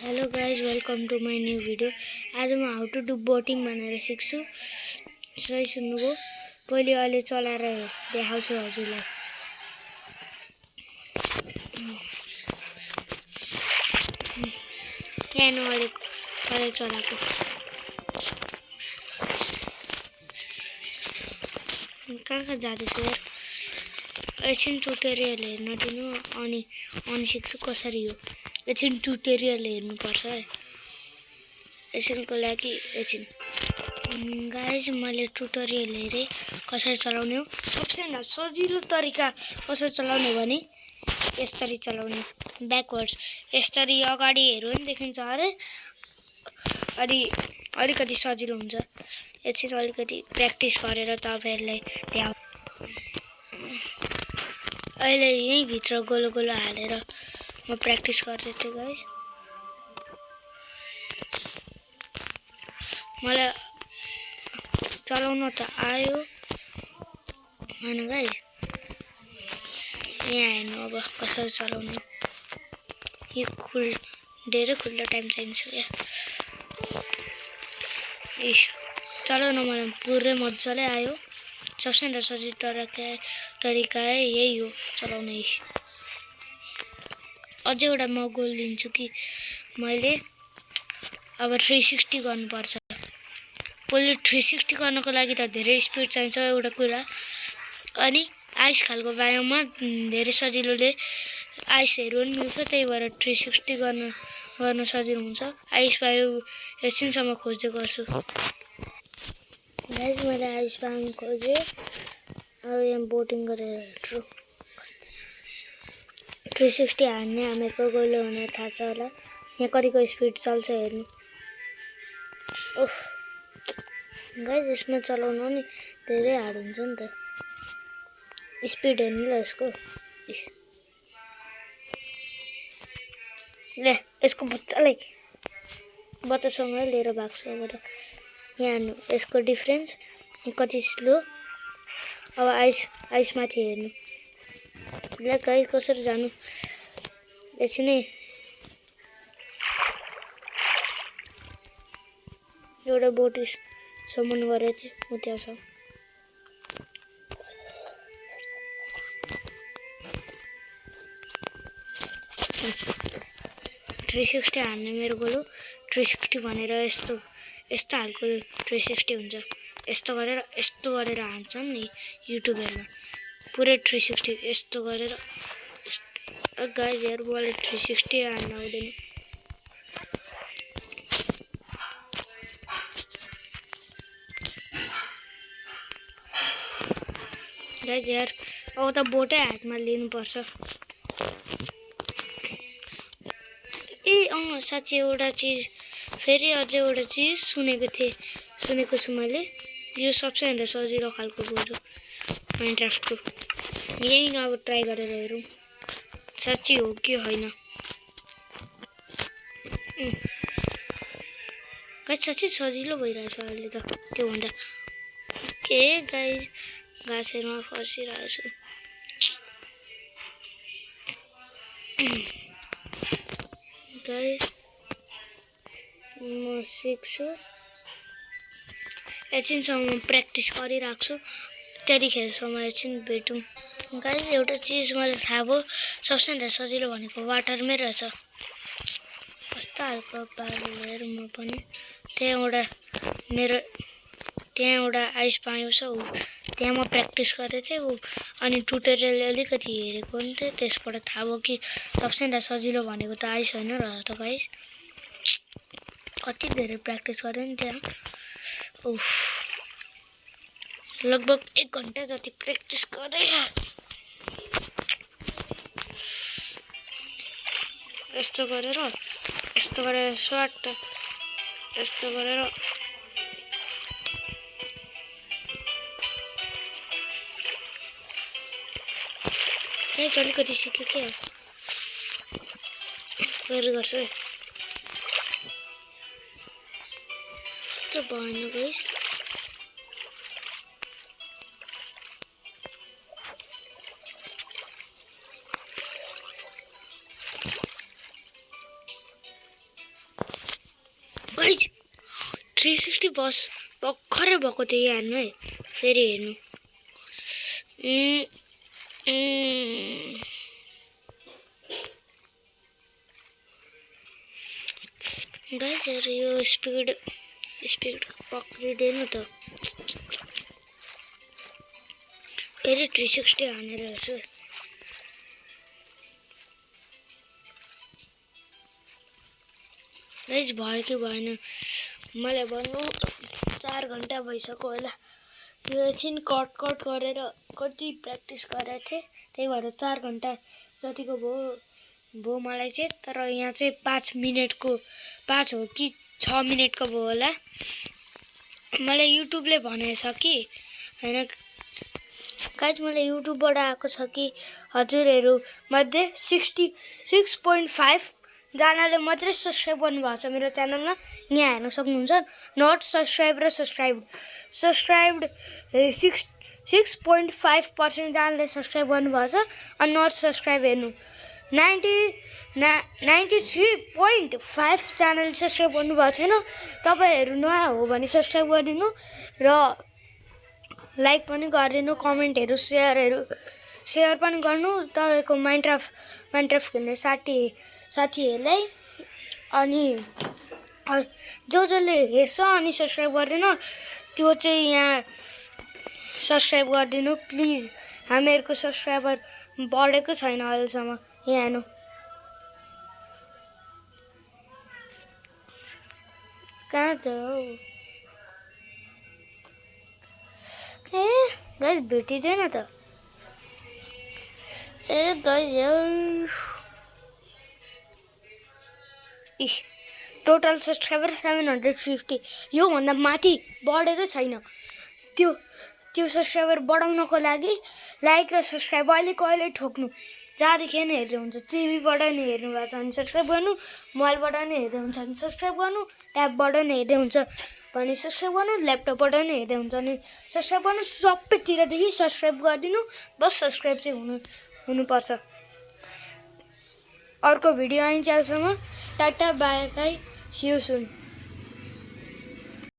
Hello guys, welcome to my new video. आज म how to do boating भनेर सिक्छु। सही सुन्नुभयो। पहिले अहिले चलाएर देखाउँछु हजुरलाई। यहाँ अहिले चलाएको कहाँ जाँदैछु यार। एकछिन ट्युटोरियल हेर्न दिनु अनि सिक्छु कसरी हो। एकछिन ट्युटोरियल हेर्नुपर्छ है। एकछिनको लागि एकछिन गाइज, मैले ट्युटोरियल हेरेँ कसरी चलाउने हो। सबसे सजिलो तरिका कसरी चलाउने भने यसरी चलाउने, ब्याकवर्ड्स। यसरी अगाडि हेऱ्यो भने देखिन्छ अरे, अनि अलिकति सजिलो हुन्छ। एकछिन अलिकति प्र्याक्टिस गरेर तपाईँहरूलाई देखाउ। अहिले यहीँ भित्र गोलो गोलो हालेर म प्र्याक्टिस गर्दै थिएँ गाइज। मलाई चलाउन त आयो हैन गाइज। यहाँ हेर्नु अब कसरी चलाउने। यो धेरै खुल्ला टाइम चाहिन्छ क्या। चलाउन मलाई पुरै मजाले आयो। सबसे सजिलो तरिका यही हो चलाउने। अझै एउटा म गोल लिन्छु कि मैले अब 360 गर्नुपर्छ। पहिले 360 गर्नको लागि त धेरै स्पिड चाहिन्छ एउटा कुरा। अनि आइस खालको बायोमा धेरै सजिलोले आइसहरू पनि मिल्छ, त्यही भएर 360 गर्न सजिलो हुन्छ। आइस बायो एकछिनसम्म खोज्दै गर्छु गाइस। मैले आइस बायो खोजेँ। अब यहाँ बोटिङ गरेर हेर्छु। 360 हान्ने हामीको गोलो हुने थाहा छ होला। यहाँ कतिको स्पिड चल्छ हेर्नु। ओह गाइस, यसमा चलाउनु नि धेरै हार्ड हुन्छ नि त। स्पिड हेर्नु ल यसको। ले यसको बच्चासँगै लिएर भाग्छु अब त। यहाँ हेर्नु यसको डिफ्रेन्स कति स्लो। अब आइसमाथि हेर्नु। ल गाइस, कसरी जानु एकछिनै। एउटा बोट सम्मान गरेको थिएँ म त्यहाँसम्म। 360 हान्ने मेरो गोलो। 360 भनेर यस्तो हालको 360 हुन्छ। यस्तो गरेर हान्छन् नि युट्युबरमा। पुरै 360 यस्तो गरेर। गाइस यार, मलाई 360 हान्न आउँदैन। गाइस यार, अब त बोटै हातमा लिनुपर्छ। साँच्चै एउटा चिज, फेरि अझै एउटा चिज सुनेको छु मैले। यो सबैभन्दा सजिलो खालको बोट हो माइनक्राफ्टको। यही अब ट्राई गरेर हेरौँ साँच्चै हो कि होइन। गाइस साँच्चै सजिलो भइरहेछ अहिले त त्योभन्दा। के गाइस, घाँसहरूमा फसिरहेको छु। गाइस म सिक्छु। एकछिनसम्म प्र्याक्टिस गरिराख्छु, त्यतिखेरसम्म एकछिन भेटौँ। गाइस एउटा चिज मैले थाहा भयो, सबसे सजिलो भनेको वाटरमै रहेछ। कस्तो खालको पाराले म पनि त्यहाँ एउटा आइस पायो छ। त्यहाँ म प्र्याक्टिस गरेको थिएँ। अनि ट्युटोरियल अलिकति हेरेको पनि थिएँ। त्यसबाट थाहा भयो कि सबसे सजिलो भनेको त आइस होइन रहेछ त गाइस। कति धेरै प्र्याक्टिस गरेँ नि त्यहाँ। लगभग 1 घन्टा जति प्र्याक्टिस गरेँ। यस्तो गरेर स्वाट यस्तो गरेर गाइस अलिकति सिकेँ क्या। फेरि गर्छु है। यस्तो भएन गाइस। 360 बस भर्खरै भएको थियो यहाँ हेर्नु है फेरि हेर्नु गाइस यार यो स्पिड पक्रिँदैन त फेरि 360 हानेर हेर्छु गाइस भयो कि भएन मलाई भन्नु 4 घण्टा भइसक्यो होला यो एकछिन कट गरेर कति प्र्याक्टिस गरेको थिएँ त्यही भएर 4 घण्टा जतिको भयो मलाई चाहिँ तर यहाँ चाहिँ 5 मिनेटको 5 हो कि 6 मिनेटको भयो होला मलाई युट्युबले भनेछ कि हैन गाइस मलाई युट्युबबाट आएको छ कि हजुरहरु मध्ये 66.5 जनाले मात्रै सब्स्क्राइब गर्नुभएको छ मेरो च्यानलमा यहाँ हेर्न सक्नुहुन्छ नट सब्स्क्राइब र सब्स्क्राइब्ड 6.5% जनाले सब्स्क्राइब गर्नुभएको छ अनि नट सब्स्क्राइब हेर्नु 93.5 च्यानल सब्स्क्राइब गर्नुभएको छैन तपाईहरु नयाँ हो भने सब्स्क्राइब गरिदिनु र लाइक पनि गरिदिनु कमेन्टहरु शेयर पनि गर्नु तपाईको माइनक्राफ्ट खेल्ने साथीहरुलाई अनि जसले हेर्छ अनि सब्स्क्राइब गर्दैन त्यो चाहिँ यहाँ सब्स्क्राइब गरिदिनु प्लिज हामीहरुको सब्स्क्राइबर बढेको छैन अहिलेसम्म यहाँ हेर्नु कहाँ छ गाइस भेटिदैन त गाइस टोटल सब्स्क्राइबर 750 यो भन्दा माथि बढेको छैन त्यो सब्स्क्राइबर बढाउनको लागि लाइक र सब्स्क्राइब अहिले ठोक्नु जहाँदेखि नै हेर्दै हुन्छ टिभीबाट नै हेर्नु भएको छ भने सब्स्क्राइब गर्नु मोबाइलबाट नै हेर्दै हुन्छ भने सब्स्क्राइब गर्नु ट्याबबाट नै हेर्दै हुन्छ भने सब्स्क्राइब गर्नु ल्यापटपबाट नै हेर्दै हुन्छ भने सब्स्क्राइब गर्नु सबैतिरदेखि सब्स्क्राइब गरिदिनु बस सब्स्क्राइब चाहिँ हुनुपर्छ अर्को भिडियो आइन्जेलसम्म ta ta bye bye see you soon